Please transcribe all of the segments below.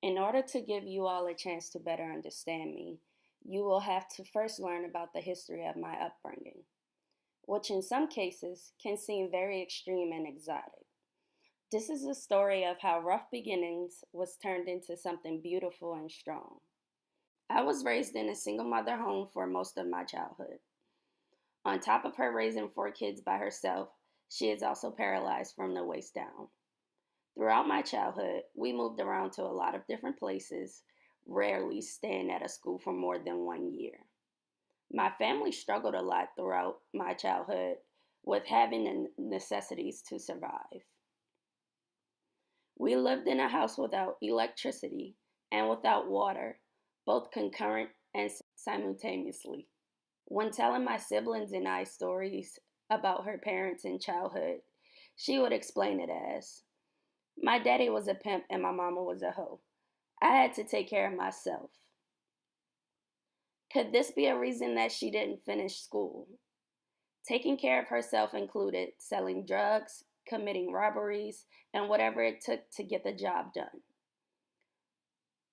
In order to give you all a chance to better understand me, you will have to first learn about the history of my upbringing, which in some cases can seem very extreme and exotic. This is a story of how rough beginnings was turned into something beautiful and strong. I was raised in a single mother home for most of my childhood. On top of her raising 4 kids by herself, she is also paralyzed from the waist down. Throughout my childhood, we moved around to a lot of different places, rarely staying at a school for more than 1 year. My family struggled a lot throughout my childhood with having the necessities to survive. We lived in a house without electricity and without water, both concurrent and simultaneously. When telling my siblings and I stories about her parents in childhood, she would explain it as, my daddy was a pimp and my mama was a hoe. I had to take care of myself. Could this be a reason that she didn't finish school? Taking care of herself included selling drugs, committing robberies, and whatever it took to get the job done.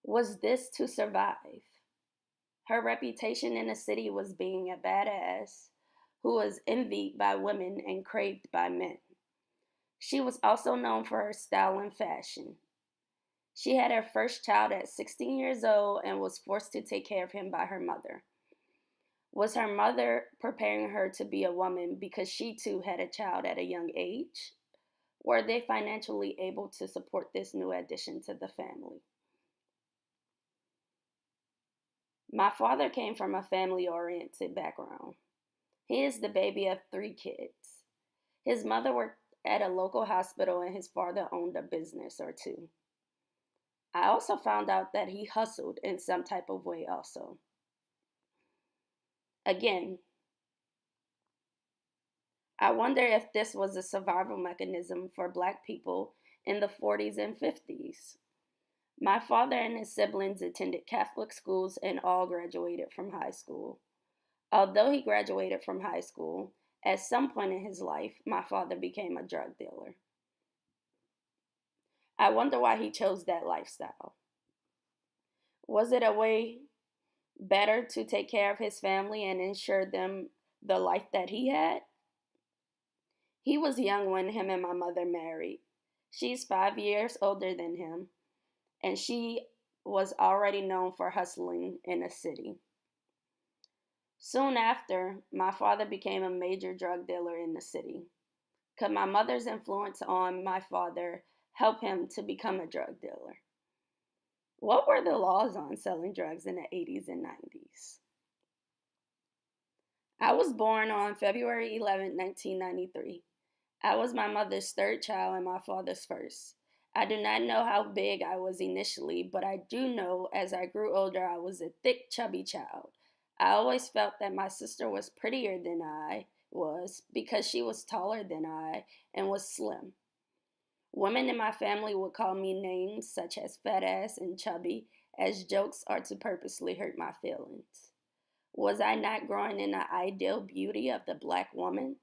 Was this to survive? Her reputation in the city was being a badass who was envied by women and craved by men. She was also known for her style and fashion. She had her first child at 16 years old and was forced to take care of him by her mother. Was her mother preparing her to be a woman because she too had a child at a young age? Were they financially able to support this new addition to the family? My father came from a family-oriented background. He is the baby of 3 kids. His mother worked at a local hospital and his father owned a business or two. I also found out that he hustled in some type of way also. Again, I wonder if this was a survival mechanism for Black people in the 40s and 50s. My father and his siblings attended Catholic schools and all graduated from high school. Although he graduated from high school, at some point in his life, my father became a drug dealer. I wonder why he chose that lifestyle. Was it a way better to take care of his family and ensure them the life that he had? He was young when him and my mother married. She's 5 years older than him, and she was already known for hustling in the city. Soon after, my father became a major drug dealer in the city. Could my mother's influence on my father help him to become a drug dealer? What were the laws on selling drugs in the 80s and 90s? I was born on February 11, 1993. I was my mother's third child and my father's first. I do not know how big I was initially, but I do know as I grew older I was a thick, chubby child. I always felt that my sister was prettier than I was because she was taller than I and was slim. Women in my family would call me names such as fat ass and chubby as jokes or to purposely hurt my feelings. Was I not growing in the ideal beauty of the Black woman?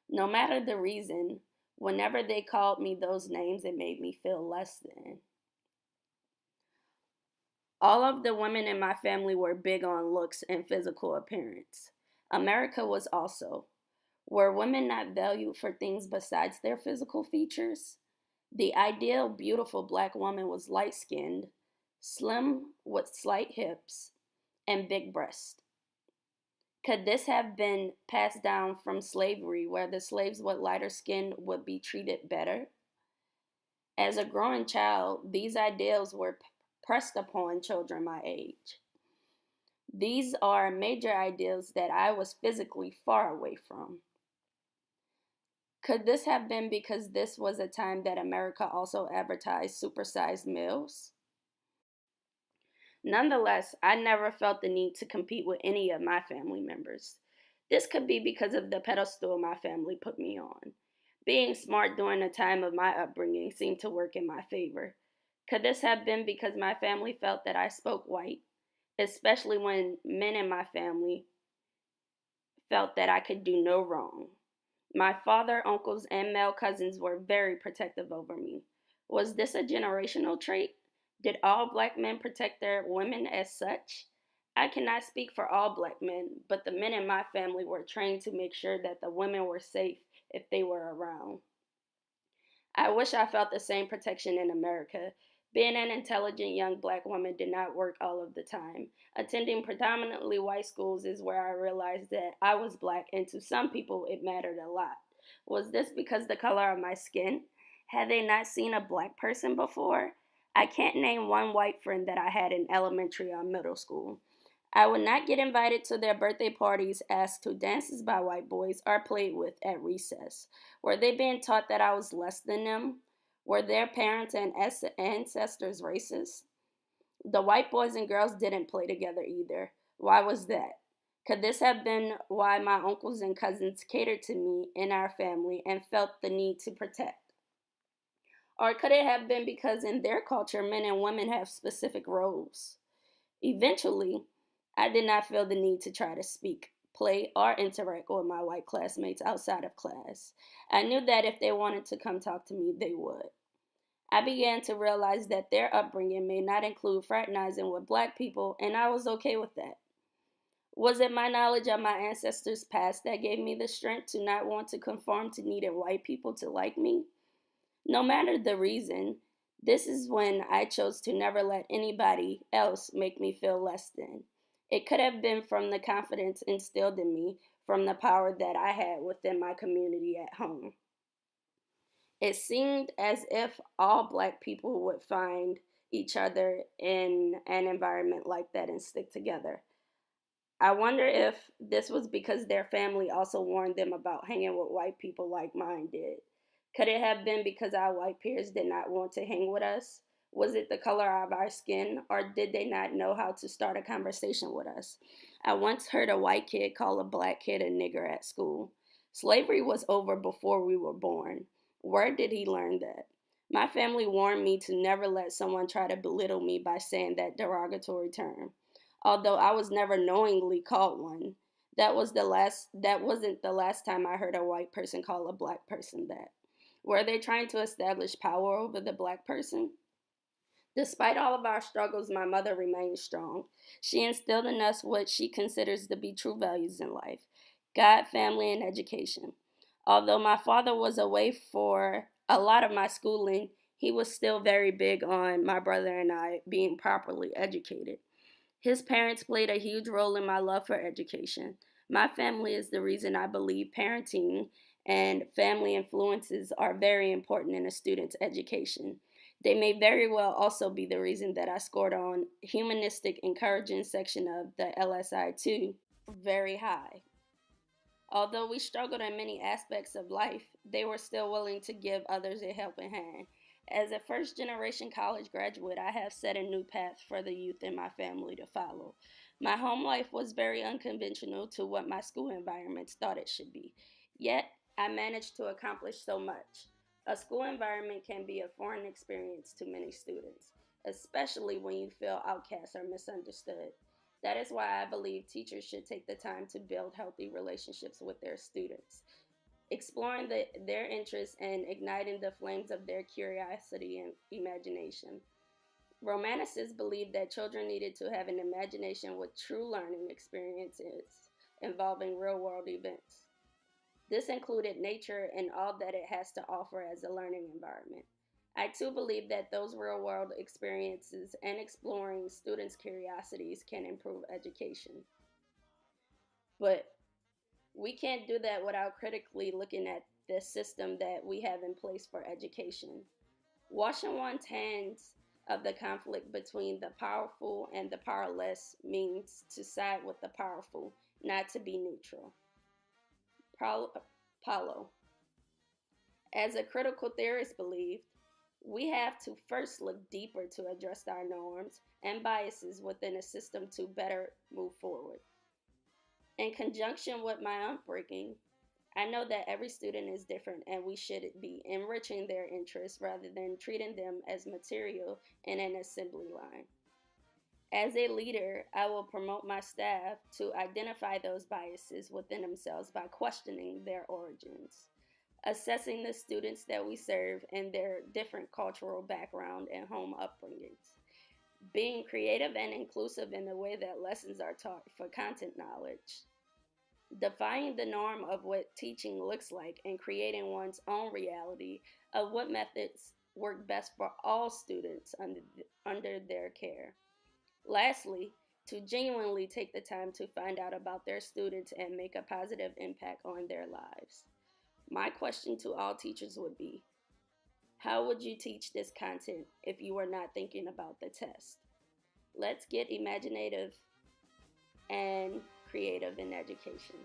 No matter the reason, whenever they called me those names, it made me feel less than. All of the women in my family were big on looks and physical appearance. America was also. Were women not valued for things besides their physical features? The ideal beautiful Black woman was light-skinned, slim with slight hips, and big breasts. Could this have been passed down from slavery, where the slaves with lighter skin would be treated better? As a growing child, these ideals were pressed upon children my age. These are major ideals that I was physically far away from. Could this have been because this was a time that America also advertised supersized meals? Nonetheless, I never felt the need to compete with any of my family members. This could be because of the pedestal my family put me on. Being smart during the time of my upbringing seemed to work in my favor. Could this have been because my family felt that I spoke white, especially when men in my family felt that I could do no wrong? My father, uncles, and male cousins were very protective over me. Was this a generational trait? Did all black men protect their women as such? I cannot speak for all black men, but the men in my family were trained to make sure that the women were safe if they were around. I wish I felt the same protection in America. Being an intelligent young black woman did not work all of the time. Attending predominantly white schools is where I realized that I was black, and to some people it mattered a lot. Was this because the color of my skin? Had they not seen a black person before? I can't name one white friend that I had in elementary or middle school. I would not get invited to their birthday parties, asked to dances by white boys, or played with at recess. Were they being taught that I was less than them? Were their parents and ancestors racist? The white boys and girls didn't play together either. Why was that? Could this have been why my uncles and cousins catered to me and our family and felt the need to protect? Or could it have been because in their culture, men and women have specific roles? Eventually, I did not feel the need to try to speak, play, or interact with my white classmates outside of class. I knew that if they wanted to come talk to me, they would. I began to realize that their upbringing may not include fraternizing with black people, and I was okay with that. Was it my knowledge of my ancestors' past that gave me the strength to not want to conform to needing white people to like me? No matter the reason, this is when I chose to never let anybody else make me feel less than. It could have been from the confidence instilled in me from the power that I had within my community at home. It seemed as if all black people would find each other in an environment like that and stick together. I wonder if this was because their family also warned them about hanging with white people like mine did. Could it have been because our white peers did not want to hang with us? Was it the color of our skin, or did they not know how to start a conversation with us? I once heard a white kid call a black kid a nigger at school. Slavery was over before we were born. Where did he learn that? My family warned me to never let someone try to belittle me by saying that derogatory term. Although I was never knowingly called one. That wasn't the last time I heard a white person call a black person that. Were they trying to establish power over the black person? Despite all of our struggles, my mother remained strong. She instilled in us what she considers to be true values in life: God, family, and education. Although my father was away for a lot of my schooling, he was still very big on my brother and I being properly educated. His parents played a huge role in my love for education. My family is the reason I believe parenting and family influences are very important in a student's education. They may very well also be the reason that I scored on humanistic encouraging section of the LSI 2 very high. Although we struggled in many aspects of life, they were still willing to give others a helping hand. As a first generation college graduate, I have set a new path for the youth in my family to follow. My home life was very unconventional to what my school environments thought it should be. Yet, I managed to accomplish so much. A school environment can be a foreign experience to many students, especially when you feel outcast or misunderstood. That is why I believe teachers should take the time to build healthy relationships with their students, exploring their interests and igniting the flames of their curiosity and imagination. Romanticists believed that children needed to have an imagination with true learning experiences involving real world events. This included nature and all that it has to offer as a learning environment. I too believe that those real world experiences and exploring students' curiosities can improve education. But we can't do that without critically looking at the system that we have in place for education. Washing one's hands of the conflict between the powerful and the powerless means to side with the powerful, not to be neutral. Paulo, as a critical theorist believed, we have to first look deeper to address our norms and biases within a system to better move forward. In conjunction with my upbringing, I know that every student is different and we should be enriching their interests rather than treating them as material in an assembly line. As a leader, I will promote my staff to identify those biases within themselves by questioning their origins, assessing the students that we serve and their different cultural background and home upbringings. being creative and inclusive in the way that lessons are taught for content knowledge, defying the norm of what teaching looks like and creating one's own reality of what methods work best for all students under their care. Lastly, to genuinely take the time to find out about their students and make a positive impact on their lives. My question to all teachers would be, how would you teach this content if you were not thinking about the test? Let's get imaginative and creative in education.